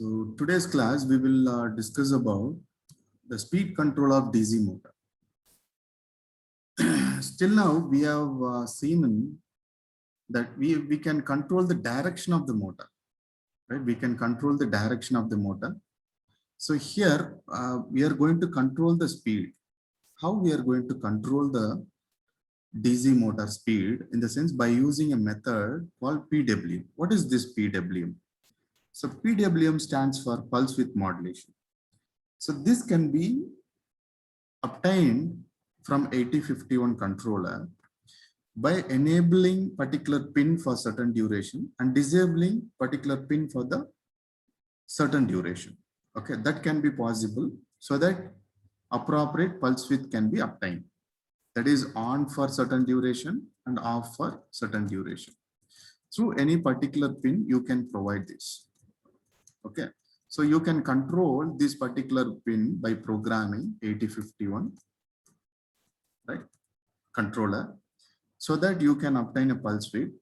So today's class, we will discuss about the speed control of DC motor. Still now, we have seen that we can control the direction of the motor, right? We can control the direction of the motor. So here, we are going to control the speed. How we are going to control the DC motor speed in the sense by using a method called PWM. What is this PWM? So PWM stands for pulse width modulation. So this can be obtained from 8051 controller by enabling particular pin for certain duration and disabling particular pin for the certain duration. Okay, that can be possible so that appropriate pulse width can be obtained. That is on for certain duration and off for certain duration. Through any particular pin, you can provide this. Okay, so you can control this particular pin by programming 8051, right, controller, so that you can obtain a pulse width.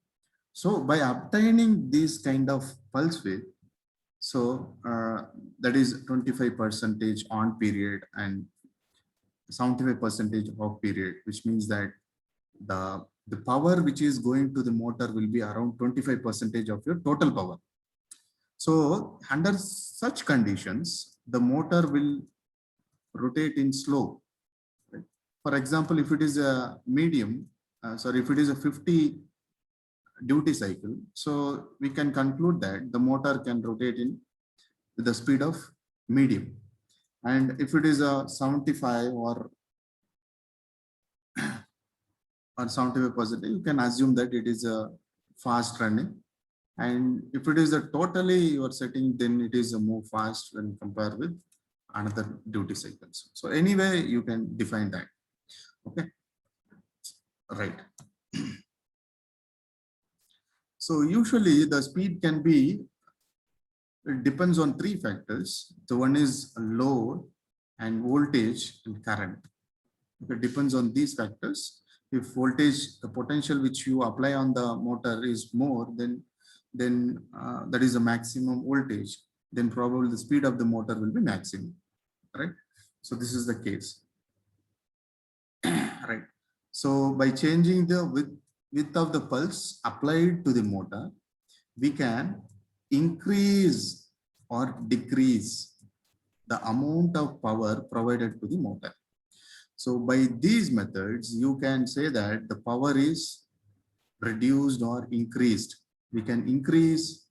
So by obtaining this kind of pulse width, so that is 25% on period and 75% off period, which means that the power which is going to the motor will be around 25% of your total power. So under such conditions, the motor will rotate in slow. Right? For example, if it is a medium, if it is a 50 duty cycle, so we can conclude that the motor can rotate in with the speed of medium. And if it is a 75 or 75%, you can assume that it is a fast running. And if it is a totally your setting, then it is a more fast when compared with another duty cycles. So anyway, you can define that. Okay, right. So usually the speed can be, it depends on three factors. The one is load and voltage and current. It depends on these factors. If voltage, the potential which you apply on the motor is more, then that is a maximum voltage, then probably the speed of the motor will be maximum, right? So this is the case, right? So by changing the width of the pulse applied to the motor, we can increase or decrease the amount of power provided to the motor. So by these methods, you can say that the power is reduced or increased. We can increase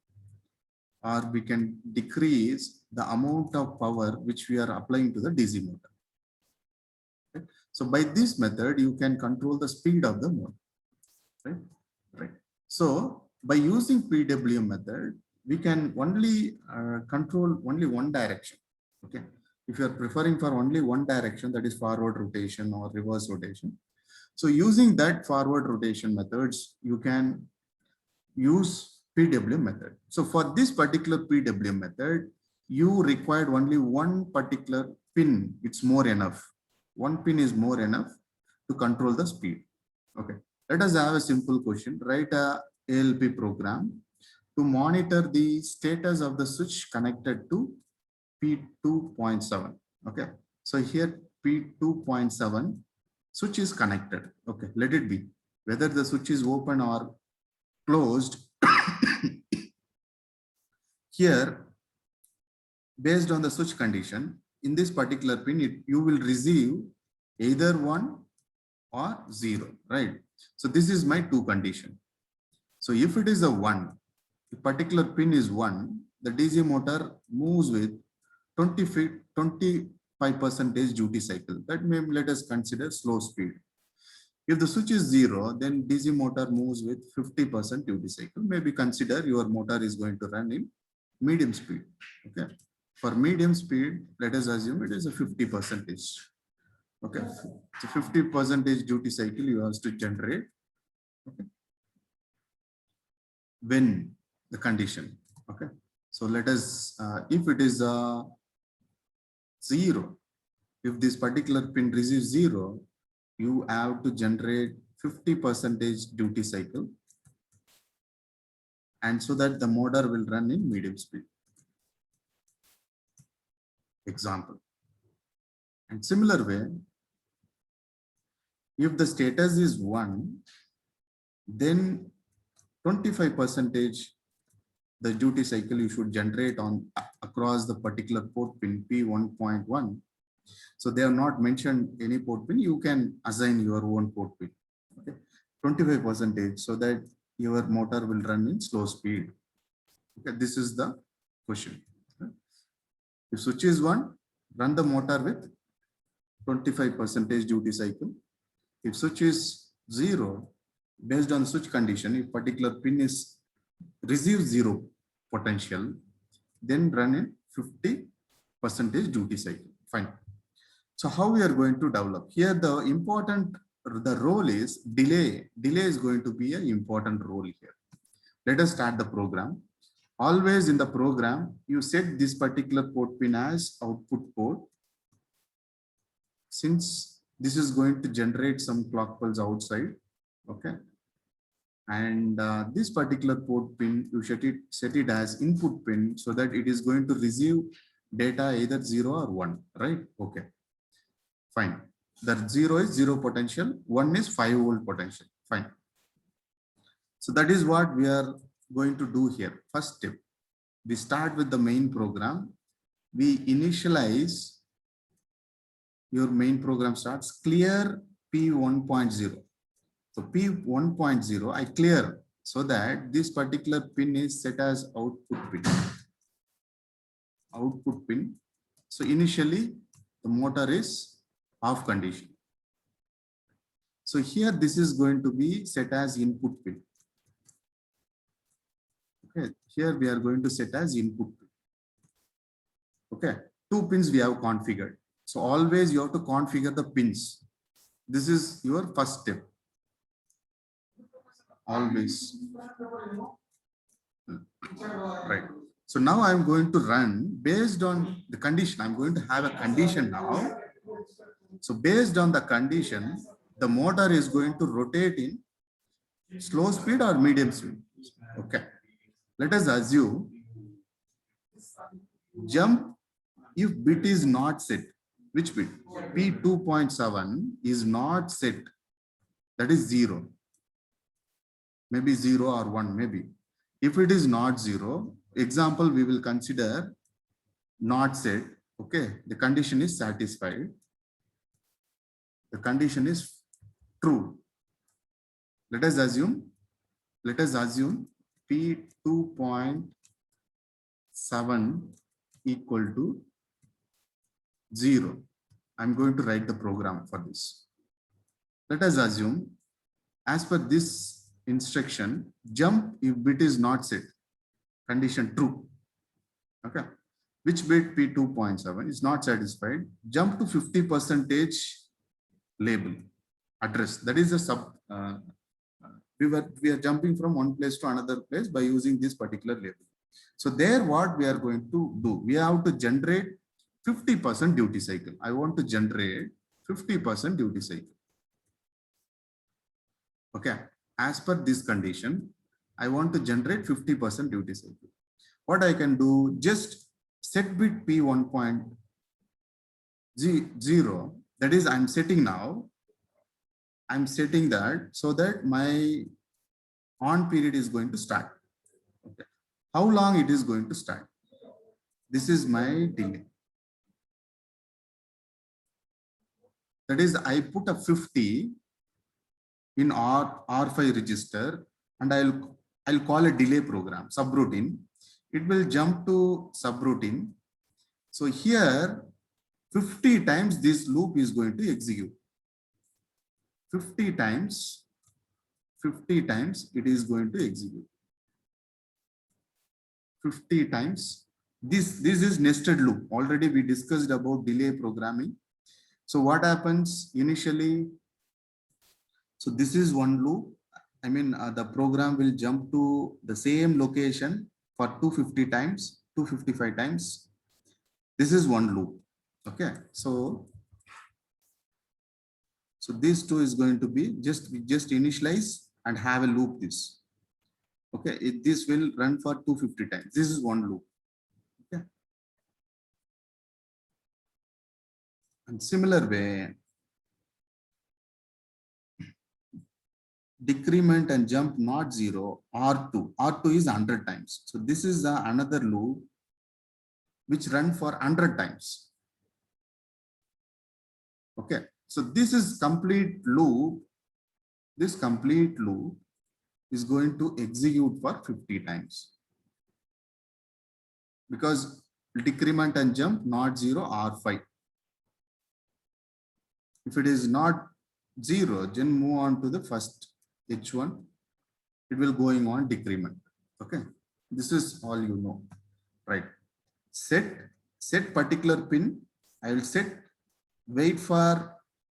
or we can decrease the amount of power which we are applying to the DC motor. Right? So by this method, you can control the speed of the motor. Right? Right. So by using PWM method, we can only control only one direction. Okay. If you are preferring for only one direction, that is forward rotation or reverse rotation. So using that forward rotation methods, you can use PWM method. So for this particular PWM method, you required only one particular pin. It's more enough. One pin is more enough to control the speed. Okay. Let us have a simple question. Write a ALP program to monitor the status of the switch connected to P2.7. Okay. So here P2.7 switch is connected. Okay. Let it be. Whether the switch is open or closed, here, based on the switch condition, in this particular pin, you will receive either 1 or 0, right? So this is my 2 condition. So if it is a 1, the particular pin is 1, the DC motor moves with 25% duty cycle. That may let us consider slow speed. If the switch is 0, then DC motor moves with 50% duty cycle. Maybe consider your motor is going to run in medium speed. Okay. For medium speed, let us assume it is a 50%. Okay. So 50% duty cycle you have to generate. Okay. When the condition. Okay. So let us, if it is a 0, if this particular pin receives 0, you have to generate 50% duty cycle, and so that the motor will run in medium speed. example. And similar way, if the status is 1, then 25 percentage the duty cycle you should generate on across the particular port pin P1.1. So they have not mentioned any port pin. You can assign your own port pin. Okay, 25 percentage, so that your motor will run in slow speed. Okay, this is the question. Okay. If switch is 1, run the motor with 25 percentage duty cycle. If switch is 0, based on switch condition, if particular pin is receive 0 potential, then run in 50 percentage duty cycle. Fine. So how we are going to develop here? The role is delay. Delay is going to be an important role here. Let us start the program. Always in the program, you set this particular port pin as output port. Since this is going to generate some clock pulse outside, okay. And this particular port pin, you set it as input pin so that it is going to receive data either 0 or 1, right? Okay, fine. That 0 is 0 potential, 1 is 5 volt potential, fine. So that is what we are going to do here. First step, we start with the main program. We initialize, your main program starts clear P1.0. So P1.0 I clear so that this particular pin is set as output pin. Output pin. So initially the motor is off condition. So here this is going to be set as input pin. Okay, here we are going to set as input pin. Okay, 2 pins we have configured. So always you have to configure the pins. This is your first step. Always. Right. So now I'm going to run based on the condition. I'm going to have a condition now. So based on the condition, the motor is going to rotate in slow speed or medium speed. Okay. Let us assume jump if bit is not set. Which bit? P2.7 is not set. That is 0. Maybe 0 or 1, maybe. If it is not 0, example, we will consider not set. Okay, the condition is satisfied. The condition is true. Let us assume P2.7 equal to 0. I'm going to write the program for this. Let us assume, as per this instruction, jump if bit is not set. Condition true. Okay. Which bit? P2.7 is not satisfied. Jump to 50 percentage label address. That is a sub. We are jumping from one place to another place by using this particular label. So there, what we are going to do? We have to generate 50% duty cycle. I want to generate 50% duty cycle. Okay. As per this condition, I want to generate 50% duty cycle. What I can do, just set bit P1.0, that is I'm setting now. I'm setting that so that my on period is going to start. Okay. How long it is going to start? This is my delay. That is, I put a 50 in R5 register, and I'll call a delay program, subroutine. It will jump to subroutine. So here 50 times this loop is going to execute. 50 times it is going to execute. 50 times. This is nested loop. Already we discussed about delay programming. So what happens initially? So this is one loop. I mean, the program will jump to the same location for 250 times, 255 times. This is one loop. Okay. So this two is going to be just initialize and have a loop this. Okay. This will run for 250 times. This is one loop. Okay. And similar way, decrement and jump not 0, R2. R2 is 100 times. So this is another loop which run for 100 times. Okay. So this is complete loop. This complete loop is going to execute for 50 times. Because decrement and jump not 0, R5. If it is not 0, then move on to the first H1. It will going on decrement. Okay. This is all you know, right? Set particular pin. I will set wait for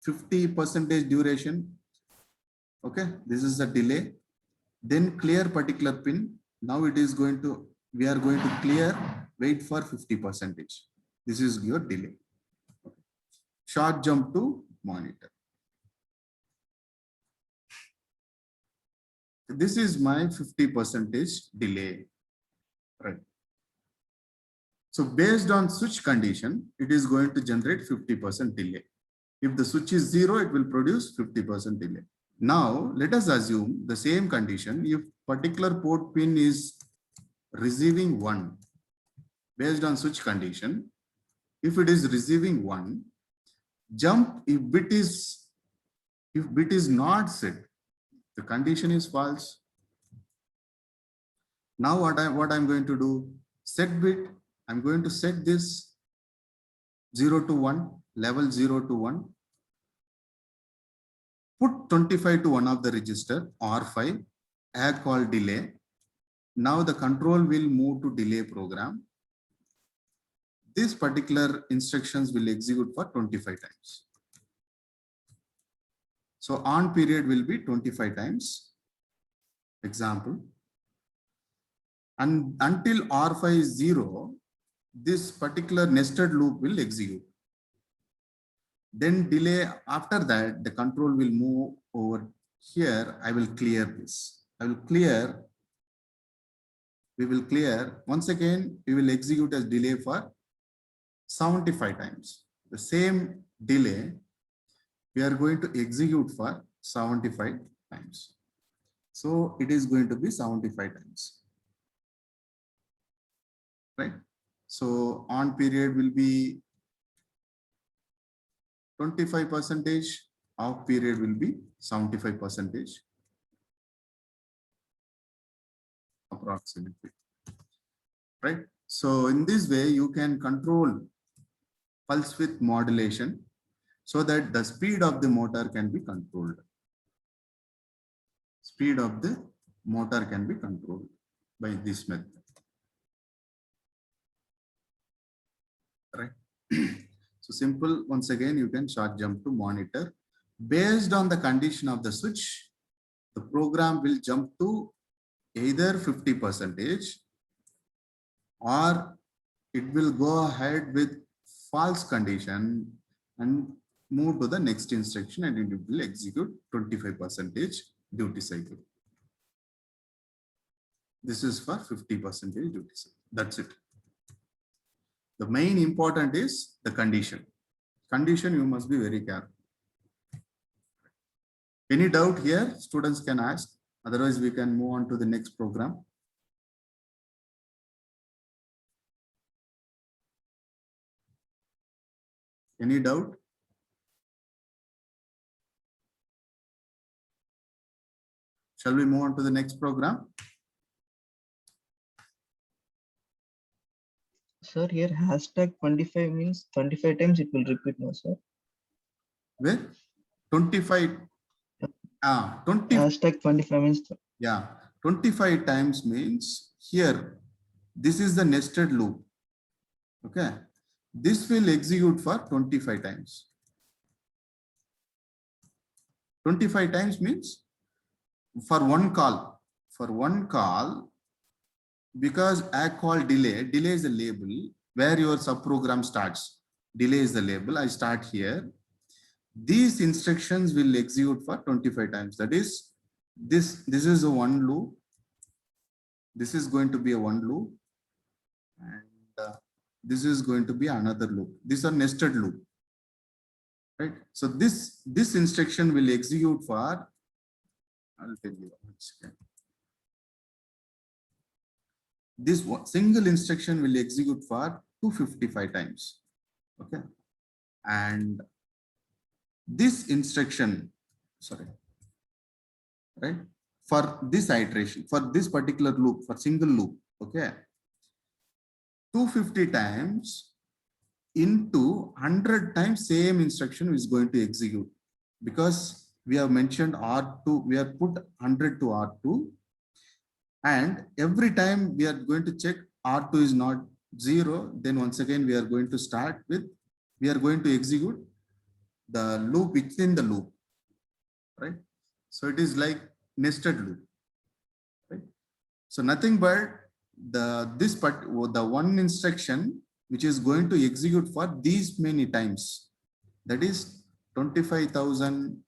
50% duration. Okay. This is the delay. Then clear particular pin. Now it is going to, we are going to clear, wait for 50%. This is your delay. Short jump to monitor. This is my 50% delay, right? So based on switch condition, it is going to generate 50% delay. If the switch is 0, it will produce 50% delay. Now let us assume the same condition. If particular port pin is receiving 1, based on switch condition, if it is receiving 1, jump if bit is not set, the condition is false. Now what I'm going to do, set bit, I'm going to set this 0 to 1, level 0 to 1, put 25 to one of the register R5, add call delay. Now the control will move to delay program. This particular instructions will execute for 25 times. So on period will be 25 times. Example. And until R5 is 0, this particular nested loop will execute. Then delay, after that, the control will move over here. I will clear this. I will clear. We will clear. Once again, we will execute as delay for 75 times. The same delay, we are going to execute for 75 times. So it is going to be 75 times. Right? So on period will be 25%, off period will be 75% approximately. Right? So in this way, you can control pulse width modulation so that the speed of the motor can be controlled. Speed of the motor can be controlled by this method. Right? So simple, once again, you can short jump to monitor. Based on the condition of the switch, the program will jump to either 50% or it will go ahead with false condition and move to the next instruction and it will execute 25% duty cycle. This is for 50% duty cycle. That's it. The main important is the condition. Condition, you must be very careful. Any doubt here? Students can ask. Otherwise, we can move on to the next program. Any doubt? Shall we move on to the next program? Sir, here hashtag 25 means 25 times it will repeat now, sir. Where? 25. 20. Hashtag 25 means. Yeah, 25 times means here. This is the nested loop. Okay. This will execute for 25 times. 25 times means for one call. For one call, because I call delay is a label where your subprogram starts. Delay is the label. I start here. These instructions will execute for 25 times. That is, this is a one loop. This is going to be a one loop. And this is going to be another loop. These are nested loop. right? So this instruction will execute for, I'll tell you once again. This single instruction will execute for 255 times. Okay, and this instruction, sorry, right, for this iteration, for this particular loop, for single loop, okay, 250 times into 100 times same instruction is going to execute, because we have mentioned R2, we have put 100 to R2, and every time we are going to check R2 is not 0, then once again we are going to start with, we are going to execute the loop within the loop, right? So it is like nested loop, right? So nothing but the one instruction which is going to execute for these many times, that is 25,000,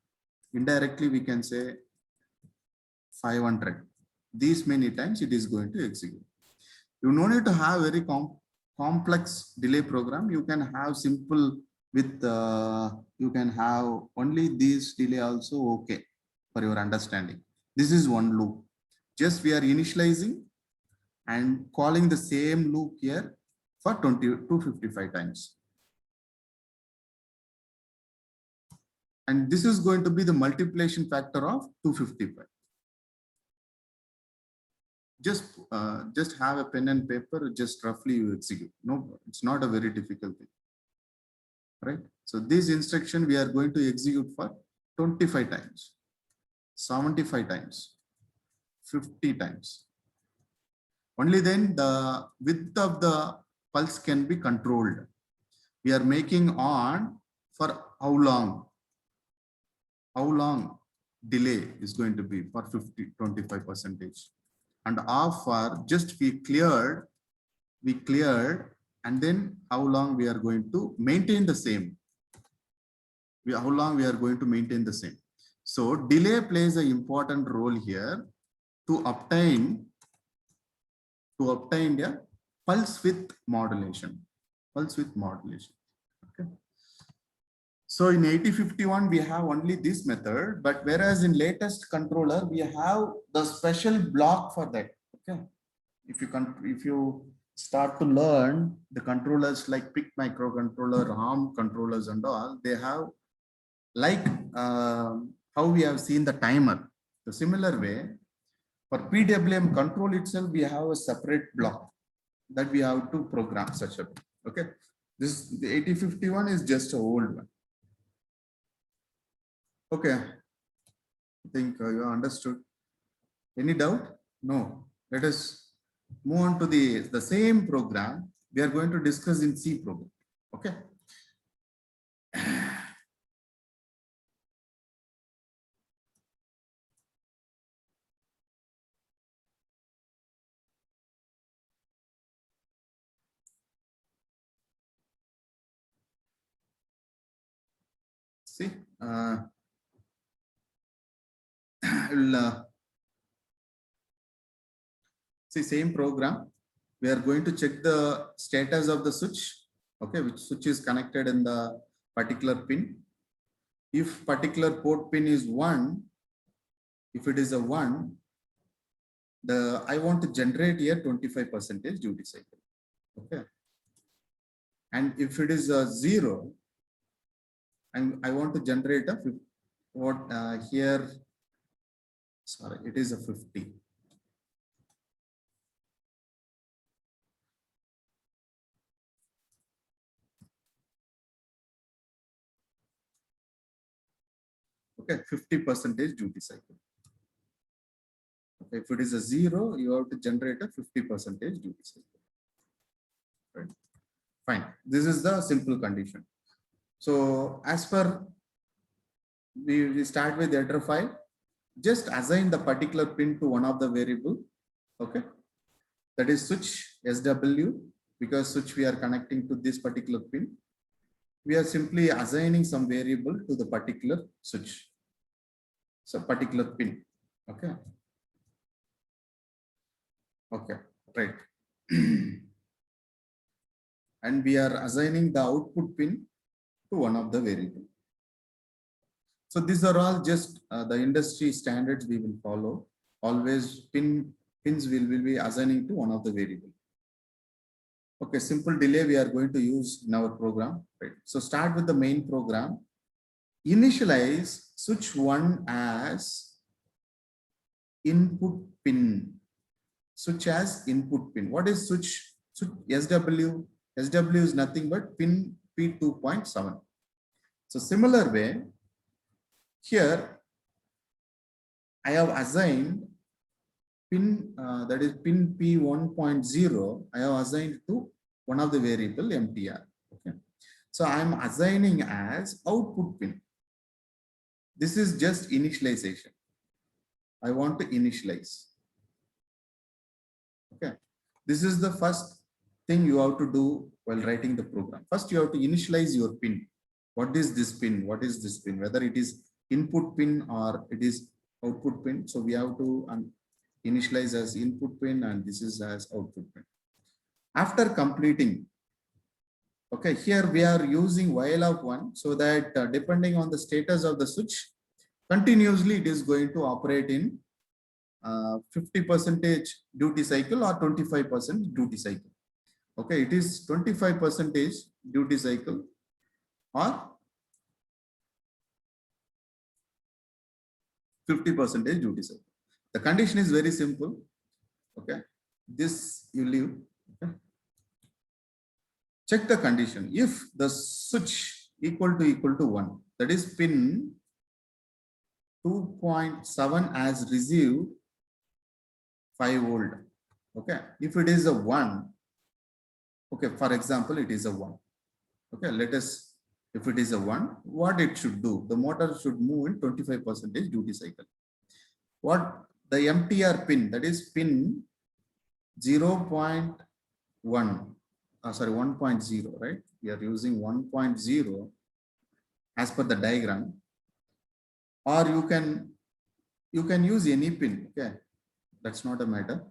indirectly we can say 500, these many times it is going to execute. You no need to have very complex delay program. You can have simple with you can have only this delay also, okay, for your understanding. This is one loop. Just we are initializing and calling the same loop here for 255 times. And this is going to be the multiplication factor of 255. Just have a pen and paper, just roughly you execute. No, it's not a very difficult thing, right? So this instruction we are going to execute for 25 times, 75 times, 50 times. Only then the width of the pulse can be controlled. We are making on for how long? How long delay is going to be for 25%, and off for just we cleared, and then how long we are going to maintain the same. How long we are going to maintain the same. So delay plays an important role here to obtain the pulse width modulation. Pulse width modulation. Okay. So in 8051 we have only this method, but whereas in latest controller we have the special block for that. Okay. If you start to learn the controllers like PIC microcontroller, ARM controllers and all, they have like how we have seen the timer. The similar way, for PWM control itself, we have a separate block that we have to program such a, okay. This, the 8051 is just an old one. Okay, I think you understood. Any doubt? No. Let us move on to the same program. We are going to discuss in C program. Okay. See, I'll see same program. We are going to check the status of the switch. Okay, which switch is connected in the particular pin. If particular port pin is 1, if it is a 1, I want to generate here 25% duty cycle. Okay. And if it is a 0, and I want to generate a here, sorry, it is a 50. Okay, 50% duty cycle. Okay, if it is a 0, you have to generate a 50% duty cycle. Right. Fine. This is the simple condition. So as per, we start with header file. Just assign the particular pin to one of the variable. Okay. That is switch SW, because switch we are connecting to this particular pin. We are simply assigning some variable to the particular switch. So particular pin. Okay. Okay. Right. And we are assigning the output pin to one of the variable. So these are all just the industry standards we will follow. Always pins will be assigning to one of the variable. Okay, simple delay we are going to use in our program. Right. So start with the main program. Initialize switch 1 as input pin. Switch as input pin. What is switch? SW. SW is nothing but pin P2.7. So similar way, here I have assigned pin that is pin P1.0. I have assigned to one of the variable MTR. Okay. So I am assigning as output pin. This is just initialization. I want to initialize. Okay. This is the first thing you have to do while writing the program. First, you have to initialize your pin. What is this pin? What is this pin? Whether it is input pin or it is output pin. So we have to initialize as input pin and this is as output pin. After completing, okay, here we are using while of 1 so that depending on the status of the switch, continuously it is going to operate in 50% duty cycle or 25% duty cycle. Okay, it is 25% duty cycle or 50% duty cycle. The condition is very simple. Okay, this you leave. Okay. Check the condition. If the switch equal to 1, that is pin 2.7 as received 5 volt. Okay, if it is a 1, okay, for example, it is a 1. Okay, let us, if it is a 1, what it should do? The motor should move in 25% duty cycle. What the MTR pin, that is pin 0.1, sorry, 1.0, right? We are using 1.0 as per the diagram, or you can use any pin. Okay, that's not a matter.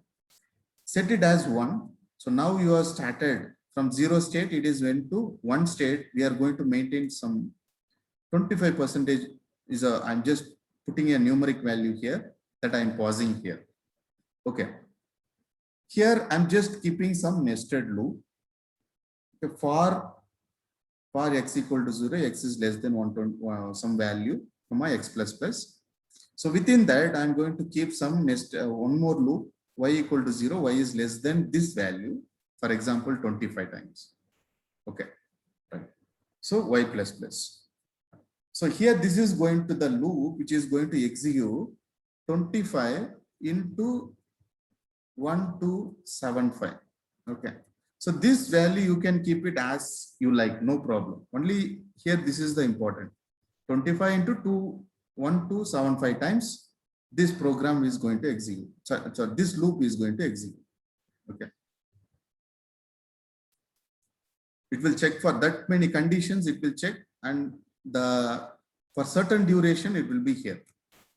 Set it as 1. So now you are started from 0 state, it is went to 1 state. We are going to maintain some 25% is a, I'm just putting a numeric value here that I'm pausing here. Okay. Here I'm just keeping some nested loop. Okay. For x equal to 0, x is less than 120, some value from my x plus plus. So within that, I'm going to keep some one more loop, y equal to 0, y is less than this value, for example, 25 times. Okay, right. So y plus plus. So here this is going to the loop which is going to execute 25 into 1275. Okay. So this value you can keep it as you like, no problem. Only here this is the important. 25 into 1275 times this program is going to execute. So this loop is going to execute. Okay. It will check for that many conditions, it will check, and for certain duration it will be here.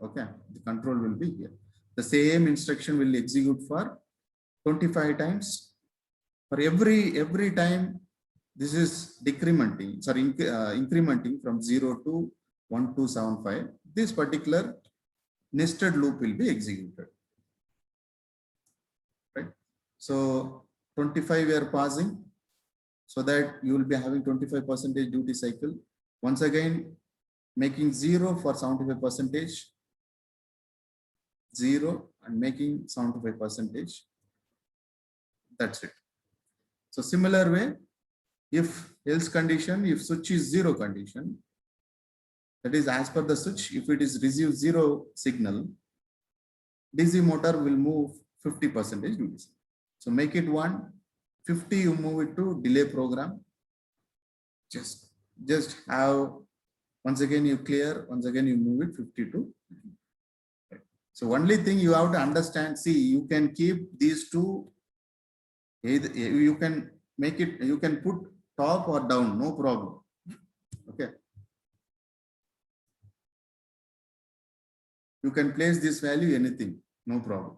Okay, the control will be here. The same instruction will execute for 25 times. For every time this is decrementing, sorry, incrementing from 0 to 1275. This particular nested loop will be executed. Right. So 25 we are passing, so that you will be having 25% duty cycle. Once again, making 0 for 75%, 0 and making 75%. That's it. So similar way, if else condition, if switch is 0 condition, that is as per the switch, if it is receive 0 signal, DC motor will move 50% duty cycle. So make it 1, 50 you move it to delay program. Just have, once again you clear, once again you move it 52. So only thing you have to understand, see, you can keep these two, you can make it, you can put top or down, no problem. Okay. You can place this value anything, no problem.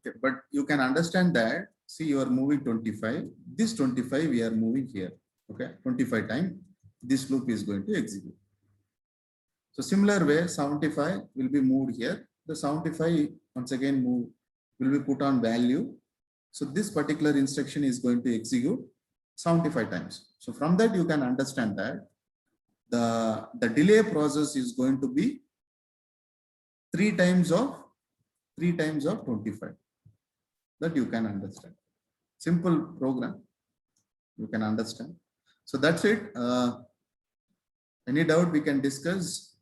Okay, but you can understand that, see, you are moving 25, this 25 we are moving here. Okay, 25 times this loop is going to execute. So similar way, 75 will be moved here. The 75 once again move will be put on value. So this particular instruction is going to execute 75 times. So from that you can understand that the delay process is going to be 3 times of 25. That you can understand. Simple program, you can understand. So that's it. Any doubt we can discuss.